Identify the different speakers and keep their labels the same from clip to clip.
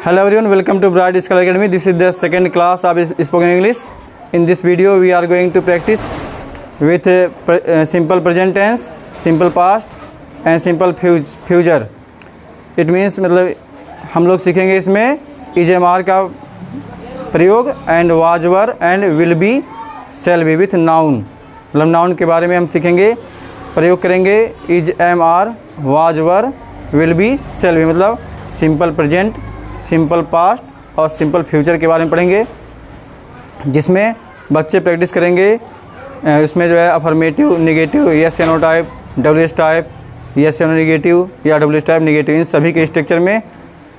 Speaker 1: Hello everyone, welcome to Bright Scholar Academy. This is the second class of spoken English. In this video, we are going to practice with simple present tense, simple past and simple future. It means मतलब हम लोग सीखेंगे इसमें is MR का प्रयोग and was were and will be shall be with noun. मतलब noun के बारे में हम सीखेंगे, प्रयोग करेंगे is MR, was were, will be shall be मतलब सिंपल प्रेजेंट, सिंपल पास्ट और सिंपल फ्यूचर के बारे में पढ़ेंगे, जिसमें बच्चे प्रैक्टिस करेंगे। इसमें जो है अफर्मेटिव, नेगेटिव, यस या no type, WS type, yes या नो नेगेटिव या डब्ल्यूएस टाइप नेगेटिव, इन सभी के स्ट्रक्चर में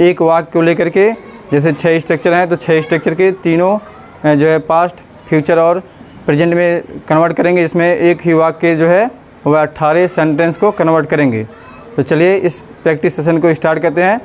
Speaker 1: एक वाक्य को लेकर के, जैसे 6 स्ट्रक्चर हैं तो 6 स्ट्रक्चर के तीनों जो है पास्ट, फ्यूचर और प्रेजेंट में कन्वर्ट करेंगे। इसमें एक ही वाक्य जो है वह 18 सेंटेंस को कन्वर्ट करेंगे। तो चलिए इस प्रैक्टिस सेशन को स्टार्ट करते हैं।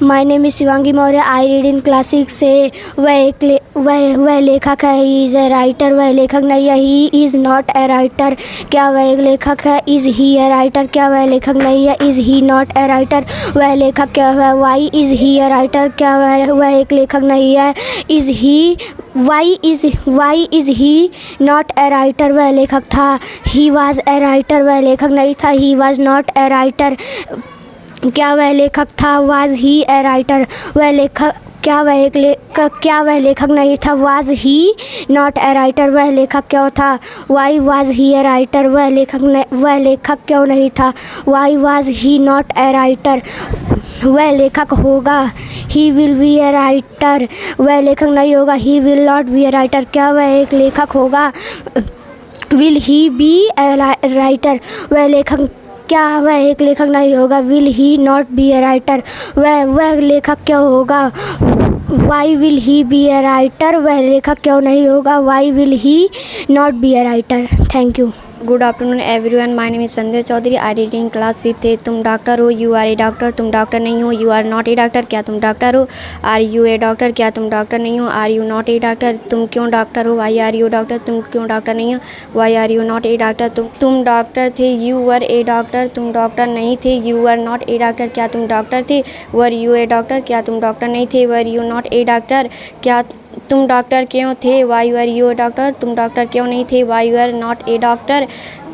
Speaker 2: My name is Shivangi Maurya. I read in class 6 से। वह लेखक है, ही इज़ ए राइटर। वह लेखक नहीं है, he is not a writer. क्या वह एक लेखक है? Is he a writer. क्या वह लेखक नहीं है? Is he not a writer. वह लेखक क्या है? Why is he a writer. क्या वह एक लेखक नहीं है? Is he why is he not a writer. वह लेखक था, ही वाज ए राइटर। वह लेखक नहीं था, he was not a writer. क्या वह लेखक था? Was he a writer. वह लेखक क्या वह लेखक नहीं था? Was he not a writer. वह लेखक क्यों था? Why was he a writer. वह लेखक क्यों नहीं था? Why was he not a writer. वह लेखक होगा, he will be a writer. वह लेखक नहीं होगा, he will not be a writer. क्या वह एक लेखक होगा? Will he be a writer. क्या वह एक लेखक नहीं होगा? Will he not be a writer. वह लेखक क्यों होगा? Why will he be a writer. वह लेखक क्यों नहीं होगा? Why will he not be a writer. Thank you.
Speaker 3: Good afternoon everyone, my name is Sanjay Chaudhary. I read in class 5th। तुम डॉक्टर हो, यू आर ए डॉक्टर। तुम doctor नहीं हो, you are not a doctor. क्या तुम doctor हो? Are you a doctor. क्या तुम डॉक्टर नहीं हो? Are you not a doctor. तुम क्यों डॉक्टर हो? Why are you doctor. तुम क्यों डॉक्टर नहीं हो? Why are you not a doctor. तुम डॉक्टर थे, यू वर ए डॉक्टर। तुम डॉक्टर नहीं थे, you are not a doctor. क्या तुम डॉक्टर थे? Were you a doctor. क्या तुम डॉक्टर नहीं थे? Were you not a doctor. क्या तुम डॉक्टर क्यों थे? Why were you a doctor. तुम डॉक्टर क्यों नहीं थे? Why were not a doctor.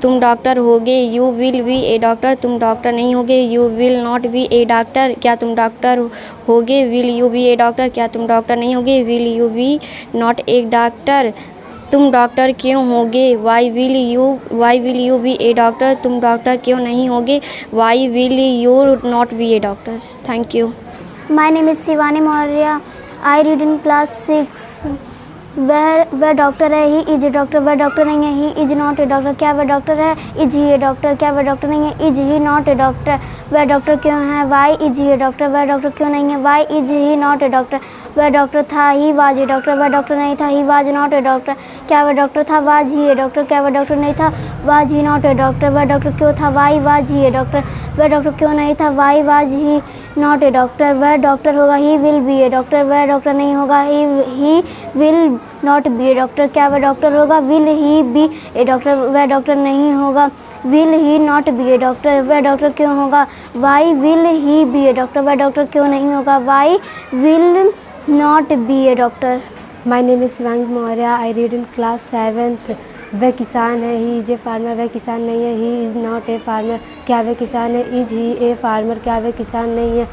Speaker 3: तुम डॉक्टर होगे, you will be a doctor. तुम डॉक्टर नहीं होगे, you will not be a doctor. क्या तुम डॉक्टर होगे? Will you be a doctor. क्या तुम डॉक्टर नहीं होगे? Will you be not a doctor. तुम डॉक्टर क्यों होगे? Why will you be a doctor. तुम डॉक्टर क्यों नहीं होगे? Why will you not be a doctor. Thank you.
Speaker 2: My name is Shivani Maurya. I read in class 6। वह डॉक्टर है, he is a doctor. वह डॉक्टर नहीं है, he is not a doctor. क्या वह डॉक्टर है? Is he a doctor. क्या वह डॉक्टर नहीं है? Is he not a doctor. वह डॉक्टर क्यों है? Why is he a doctor. वह डॉक्टर क्यों नहीं है? Why is he not a doctor. वह डॉक्टर था, ही वाज ए डॉक्टर। वह डॉक्टर नहीं था, he was not a doctor. क्या वह डॉक्टर था? Was he a doctor. क्या वह डॉक्टर नहीं था? Was he not a doctor. वह डॉक्टर क्यों था? Why was he a doctor. वह डॉक्टर क्यों नहीं था? Why was he not a doctor. वह डॉक्टर होगा, he will be a doctor. वह डॉक्टर नहीं होगा, he will not be a doctor. क्या वह डॉक्टर होगा? Will he be a doctor. वह डॉक्टर नहीं होगा, will he not be a doctor. वह डॉक्टर क्यों होगा? Why will he be a doctor. वह डॉक्टर क्यों नहीं होगा? Why will not be a doctor.
Speaker 4: My name is Shivangi Maurya. I read in class 7th। वह किसान है, ही इज ए फार्मर। वह किसान नहीं है, he is not a farmer. क्या वह किसान है? Is he a farmer. क्या वह किसान नहीं है?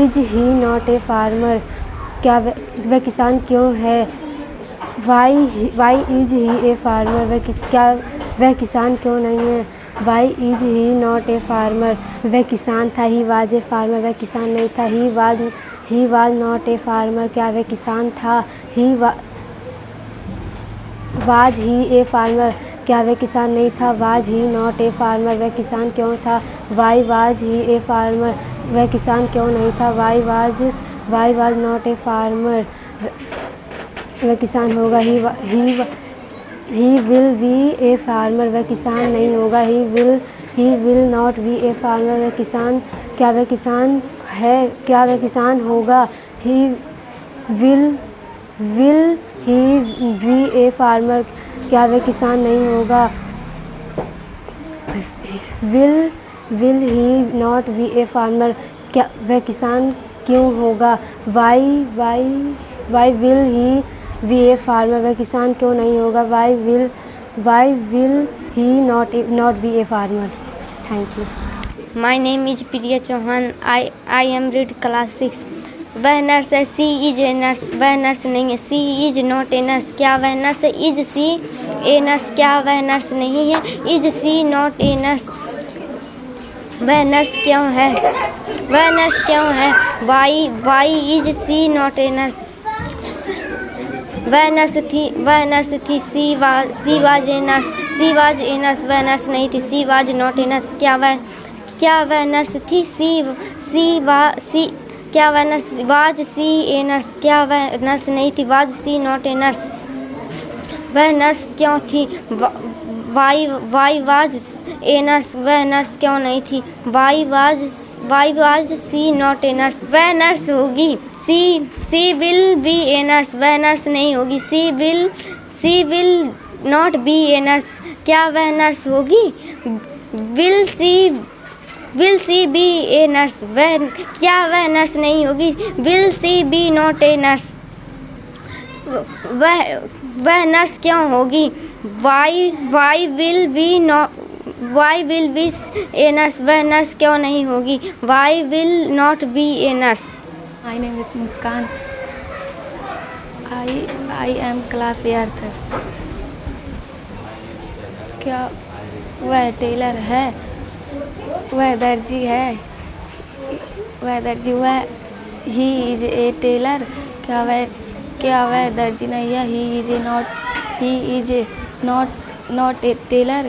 Speaker 4: Is he not a farmer. क्या वह किसान क्यों है? Why is he a farmer. क्या वह किसान क्यों नहीं है? Why is he not a farmer. वह किसान था, ही वाज ए फार्मर। वह किसान नहीं था, he was not a farmer. क्या वह किसान था? Was he a farmer. क्या वह किसान नहीं था? Was he not a farmer. वह किसान क्यों था? Why was he a farmer. वह किसान क्यों नहीं था? Why was not a farmer. वह किसान होगा, he will be a farmer. वह किसान नहीं होगा, he will not be a farmer. वह किसान क्या वह किसान है? क्या वह किसान होगा? He will he be a farmer. क्या वह किसान नहीं होगा? Will he not be a farmer. क्या वह किसान क्यों होगा? Why will he be a farmer? वह किसान क्यों नहीं होगा? Why will he not be a farmer? Thank you.
Speaker 3: My name is Priya Chauhan. I am read class 6. वह नर्स है, सी इज ए नर्स। वह नर्स नहीं है, she is not a nurse. क्या वह नर्स है? Is she a nurse. क्या वह नर्स नहीं है? Is she not a nurse. वह नर्स क्यों है? वह नर्स क्यों है? Why is she not a nurse. वह नर्स थी, she was a nurse. She was a nurse. वह नर्स नहीं थी, she was not a nurse. क्या वह नर्स थी? क्या वह nurse was she a nurse. क्या वह नर्स नहीं थी, was she not a nurse. वह नर्स क्यों थी? Why was a nurse. वह नर्स क्यों नहीं थी? Why was she not a nurse. वह नर्स होगी, she will be a nurse. वह नर्स नहीं होगी, she will not be a nurse. क्या वह नर्स होगी? Will she be a nurse. क्या वह नर्स नहीं होगी? Will she be not a nurse. वह नर्स क्यों होगी? Why will be a nurse. वह नर्स क्यों नहीं होगी? Why will not be a nurse.
Speaker 5: My name is Muskan. I am class 8th. क्या वह टेलर है? वह दर्जी है। वह दर्जी ही इज ए टेलर। क्या वह दर्जी नहीं है? He is not a tailor.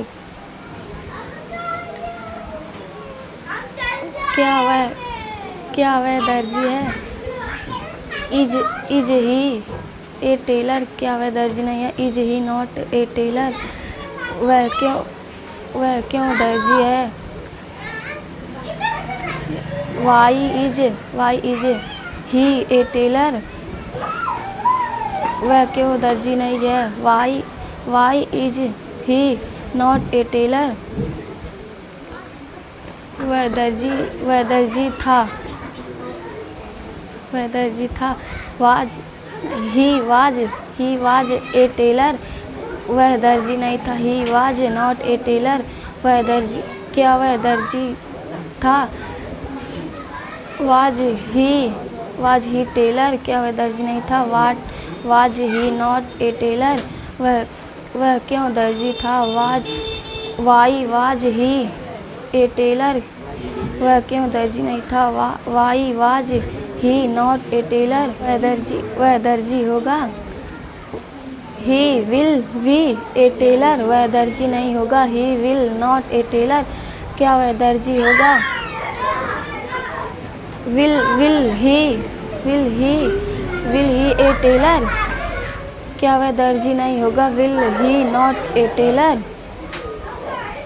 Speaker 5: क्या वह दर्जी है? Is he a tailor. क्या वह दर्जी नहीं है? Is he not a tailor. वह क्यों दर्जी है? Why is he a tailor. वह क्यों दर्जी नहीं है? Why is he not a tailor. वह दर्जी था। He was a tailor. वह दर्जी नहीं था, he was not a tailor. क्या वह दर्जी था? Was he Taylor. क्या वह दर्जी नहीं था? Was he not a tailor. वह क्यों दर्जी था? Why was he a tailor. वह क्यों दर्जी नहीं था? Why was he not a tailor. वह दर्जी होगा। He will be a tailor. वह दर्जी नहीं होगा, he will not a tailor. क्या वह दर्जी होगा? Will he a tailor. क्या वह दर्जी नहीं होगा? Will he not a tailor.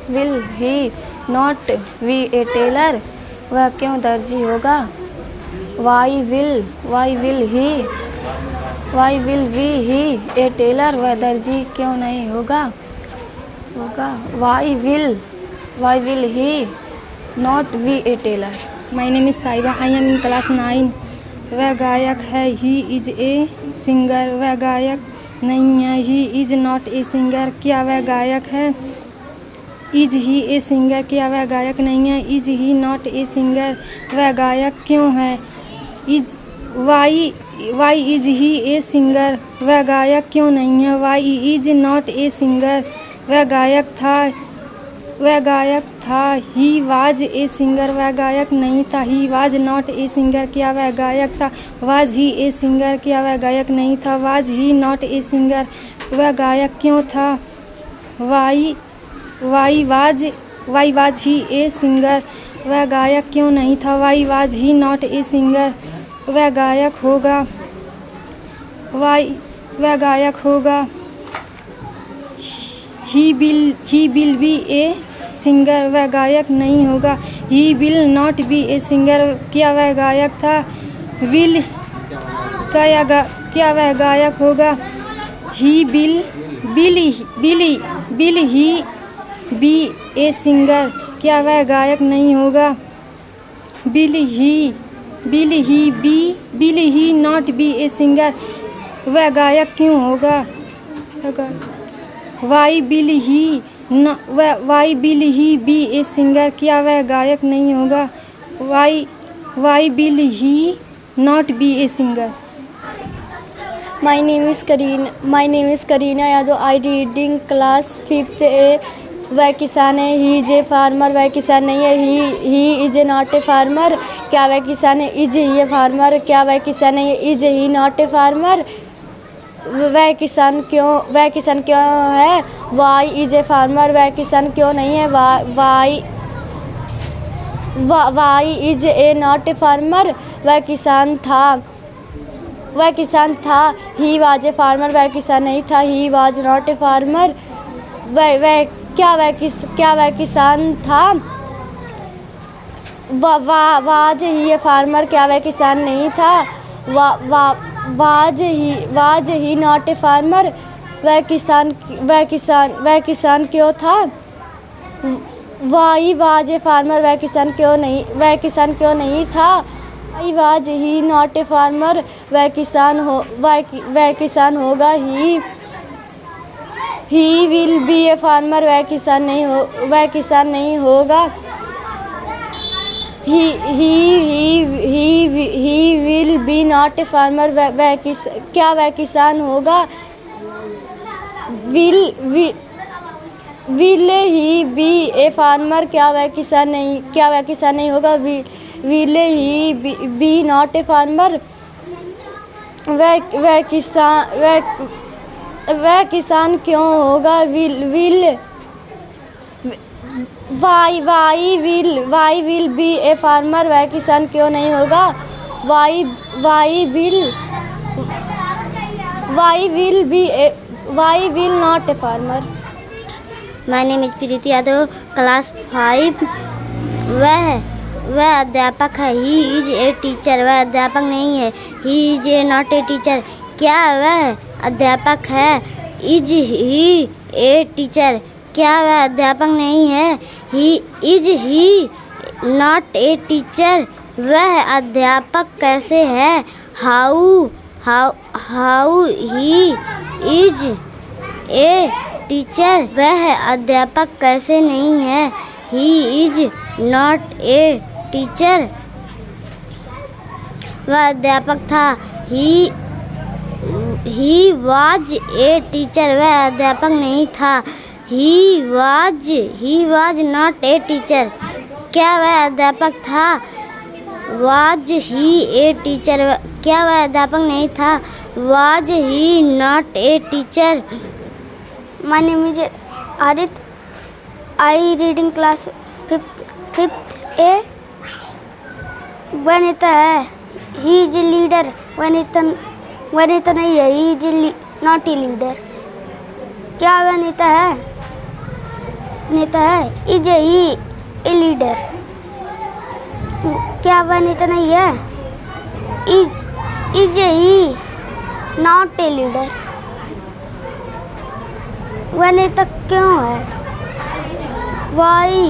Speaker 5: Will he not be a tailor. वह क्यों दर्जी होगा? Why will be he a tailor. वह दर्जी क्यों नहीं होगा? Why will he not be a tailor.
Speaker 6: My name is Saiba. I am in class 9। वह गायक है, ही इज ए सिंगर। वह गायक नहीं है, he is not a singer. क्या वह गायक है? Is he a singer. क्या वह गायक नहीं है? Is he not a singer. वह गायक क्यों है? Why is he a singer. वह गायक क्यों नहीं है? Why is not a singer. वह गायक था, ही वाज ए सिंगर। वह गायक नहीं था, he was not a singer. क्या वह गायक था? Was he a singer. क्या वह गायक नहीं था? Was he not a singer. वह गायक क्यों था? Why was he a singer. वह गायक क्यों नहीं था? Why was he not a singer. वह गायक होगा। He will be a singer. वह गायक नहीं होगा, he will not be a singer. क्या वह गायक था? क्या वह गायक होगा? He will he be a singer. क्या वह गायक नहीं होगा? Will he will he not be a singer, वह गायक क्यों होगा? Why will he be a singer, क्या वह गायक नहीं होगा? Why will he not be a singer?
Speaker 2: My name is Kareena Yadav. I reading class 5th A. वह किसान है, ही इज ए फार्मर. वह किसान नहीं है, he is a not a farmer. क्या वह किसान है? Is he a farmer. क्या वह किसान है? Is he not a farmer. वह किसान क्यों है? Why is a farmer. वह किसान क्यों नहीं है? Why is a not a farmer. वह किसान था. He was a farmer. वह किसान नहीं था, he was not a farmer. क्या वह किसान था? Was he a farmer. क्या वह किसान नहीं था? Was he not a farmer. वह किसान क्यों था? Why was a farmer. वह किसान क्यों नहीं था? Why was he not a farmer. वह किसान होगा. He will be a farmer. वह किसान नहीं होगा. He will be not a farmer. क्या वह किसान होगा? Will he be a farmer. क्या वह किसान नहीं होगा? Will he be not a farmer. वह किसान क्यों होगा? Why will be a farmer. वह किसान क्यों नहीं होगा? Why will not a farmer.
Speaker 7: My name is Preeti Yadav, class 5. वह अध्यापक है. He is a teacher. वह अध्यापक नहीं है. He is a not a teacher. क्या वह अध्यापक है? Is he a teacher. क्या वह अध्यापक नहीं है? He is he not a teacher. वह अध्यापक कैसे है? How he is a teacher. वह अध्यापक कैसे नहीं है? He is not a teacher. वह अध्यापक था. He was A teacher. वह अध्यापक नहीं था. He was not a teacher. क्या वह अध्यापक था? Was he a teacher. क्या वह अध्यापक नहीं था? Was he not a teacher.
Speaker 2: My name is Adit. I reading class 5th A. वह नेता है. He is a leader. वह नेता नहीं है. He is not a leader. क्या वह नेता है? Is he a leader? क्या वह नेता नहीं है? Is he not a leader? वह नेता क्यों है? Why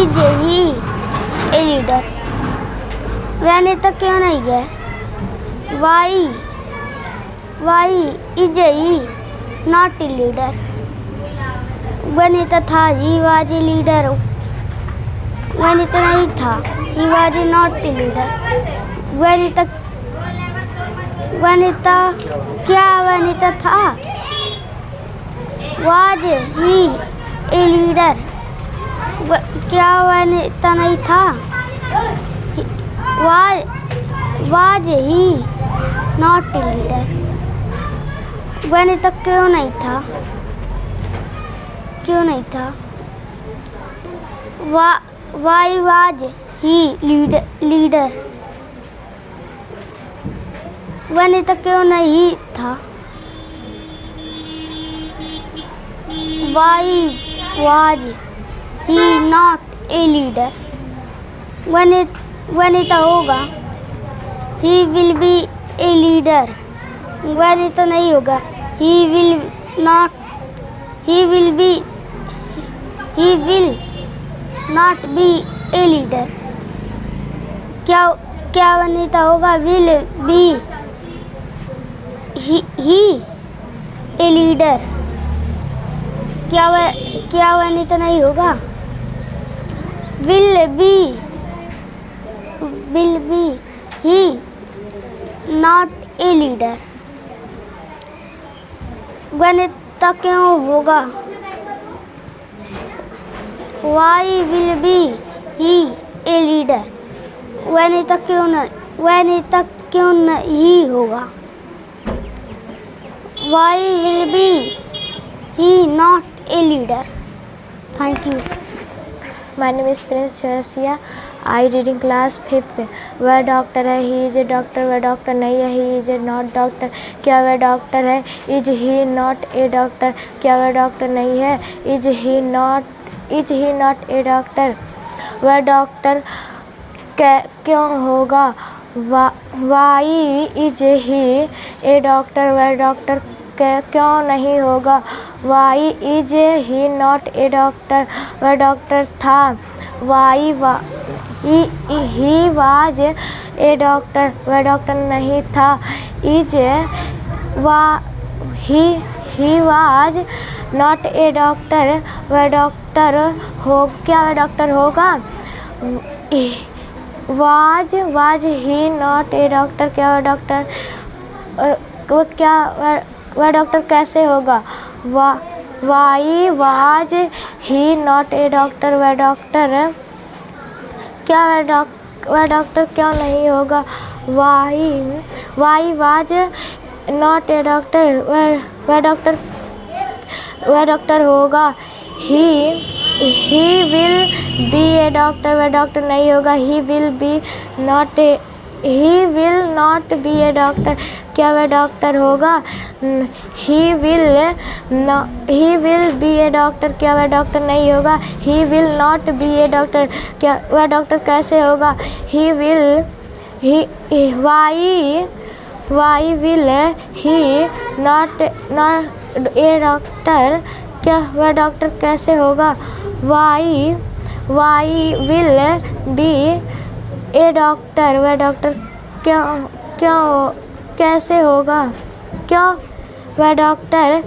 Speaker 2: is he a leader. वह नेता क्यों नहीं है? Why is he not a leader. वह नेता था. He was a leader. वह नेता नहीं था. He was not a leader. वह नेता था. Was he a leader. क्या वह नेता नहीं था? Was he not a leader. वह नेता क्यों नहीं था? Why was he leader. वह नेता क्यों नहीं था? Why was he not a leader? वह नेता होगा. He will be a leader. वह नेता नहीं होगा. He will not be a leader. क्या वह नहीं तो होगा? Will be he a leader, क्या वह नहीं तो नहीं होगा? Will be he not a leader, वह नहीं तो क्यों होगा? Why will be he a leader, वह नहीं तो क्यों नहीं होगा? Why will be he not a leader. Thank you.
Speaker 8: My name is Prince Josiah, I reading class 5th। वह डॉक्टर है, ही इज़ ए डॉक्टर। वह डॉक्टर नहीं है, he is A not doctor. क्या वह डॉक्टर है? Is he not a doctor. क्या वह डॉक्टर नहीं है? Is he not a doctor. वह डॉक्टर क्यों होगा? Why is he a doctor. वह डॉक्टर क्यों नहीं होगा? Why is he not a doctor. वह डॉक्टर था। He was a doctor. वह डॉक्टर नहीं था। He was not a doctor. वह डॉक्टर हो, क्या वह डॉक्टर होगा? Was he not a doctor. क्या वह डॉक्टर, वह डॉक्टर कैसे होगा? Why was he not a doctor. वह डॉक्टर, क्या वह डॉक्टर क्यों नहीं होगा? Why was not a doctor. वह डॉक्टर होगा। He will be a doctor. वह डॉक्टर नहीं होगा। He will not be a doctor. क्या वह डॉक्टर होगा? He will be a doctor. क्या वह डॉक्टर नहीं होगा? He will not be a doctor. क्या वह डॉक्टर कैसे होगा? Why will he not a doctor. क्या वह डॉक्टर कैसे होगा? Why will be a doctor. वह डॉक्टर कैसे होगा? क्यों वह डॉक्टर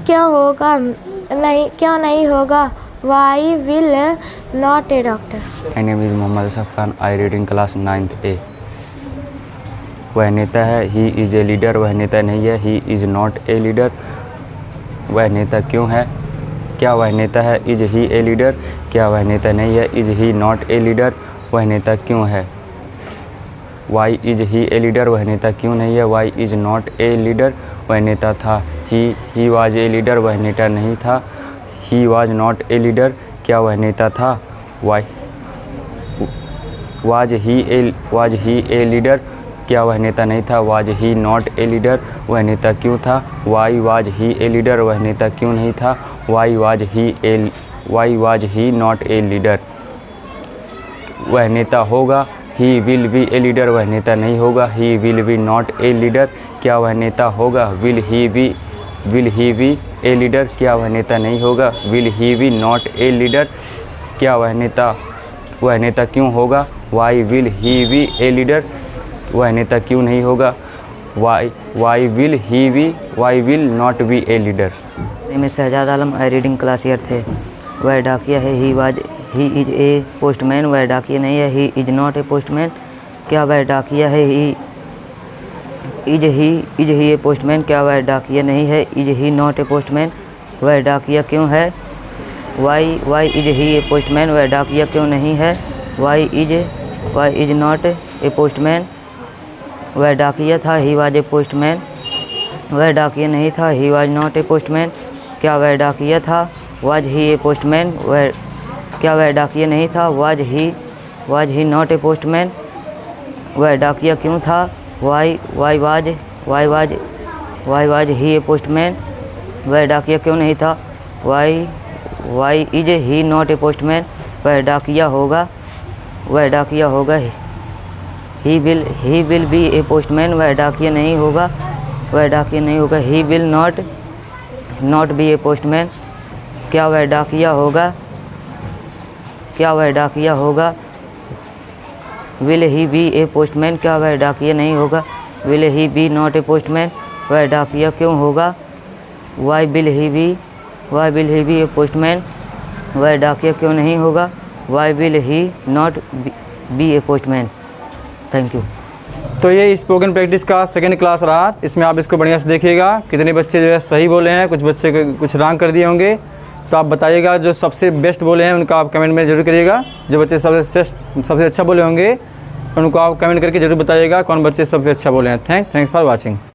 Speaker 8: क्यों होगा? क्यों नहीं होगा? Why will not a doctor.
Speaker 9: My name is Mohammad Asaf Khan, I reading class 9th A। वह नेता है, ही इज़ ए लीडर। वह नेता नहीं है, he is not a leader. वह नेता क्यों है? क्या वह नेता है? Is he a leader. क्या वह नेता नहीं है? Is he not a leader. वह नेता क्यों है? Why is he a leader. वह नेता क्यों नहीं है? Why is not a leader. वह नेता था। He was a leader. वह नेता नहीं था। He was not a leader. क्या वह नेता था? Was he a leader. क्या वह नेता नहीं था? Was he not a leader. वह नेता क्यों था? Why was he a leader. वह नेता क्यों नहीं था? Why was he not a leader. वह नेता होगा। He will be a leader. वह नेता नहीं होगा। He will be not a leader. क्या वह नेता होगा? Will he be a leader. क्या वह नेता नहीं होगा? Will he be not a leader. क्या वह नेता क्यों होगा? Why will he be a leader. वह नेता क्यों नहीं होगा? Why will not be a leader.
Speaker 10: मैं Shahzad Alam, I reading class 8th थे। वह डाकिया है, ही इज ए पोस्टमैन। वह डाकिया नहीं है, he is not a postman. क्या वह डाकिया है? He is he a postman. क्या वह डाकिया नहीं है? Is he not a postman. वह डाकिया क्यों है? Why is he a postman. वह डाकिया क्यों नहीं है? Why is not a postman. वह डाकिया था, ही वाज ए पोस्टमैन। वह डाकिया नहीं था, he was not a postman. क्या वह डाकिया था? Was he a postman. क्या वह डाकिया नहीं था? Was he not a postman. वह डाकिया क्यों था? Why was he a postman. वह डाकिया क्यों नहीं था? Why is he not a postman. वह डाकिया होगा। He will be a postman. वह डाकिया नहीं होगा। He will not be a postman. क्या वह डाकिया होगा? Will he be a postman, क्या वह डाकिया नहीं होगा? Will he be not a postman, वह डाकिया क्यों होगा? Why will he be a postman, वह डाकिया क्यों नहीं होगा? Why will he not be a postman. Thank you.
Speaker 1: तो ये स्पोकन प्रैक्टिस का सेकंड क्लास रहा। इसमें आप इसको बढ़िया से देखिएगा, कितने बच्चे जो है सही बोले हैं, कुछ बच्चे कुछ रॉन्ग कर दिए होंगे। तो आप बताइएगा जो सबसे बेस्ट बोले हैं उनका आप कमेंट में ज़रूर करिएगा। जो बच्चे सबसे अच्छा बोले होंगे उनको आप कमेंट करके ज़रूर बताइएगा कौन बच्चे सबसे अच्छा बोले हैं। Thanks for watching.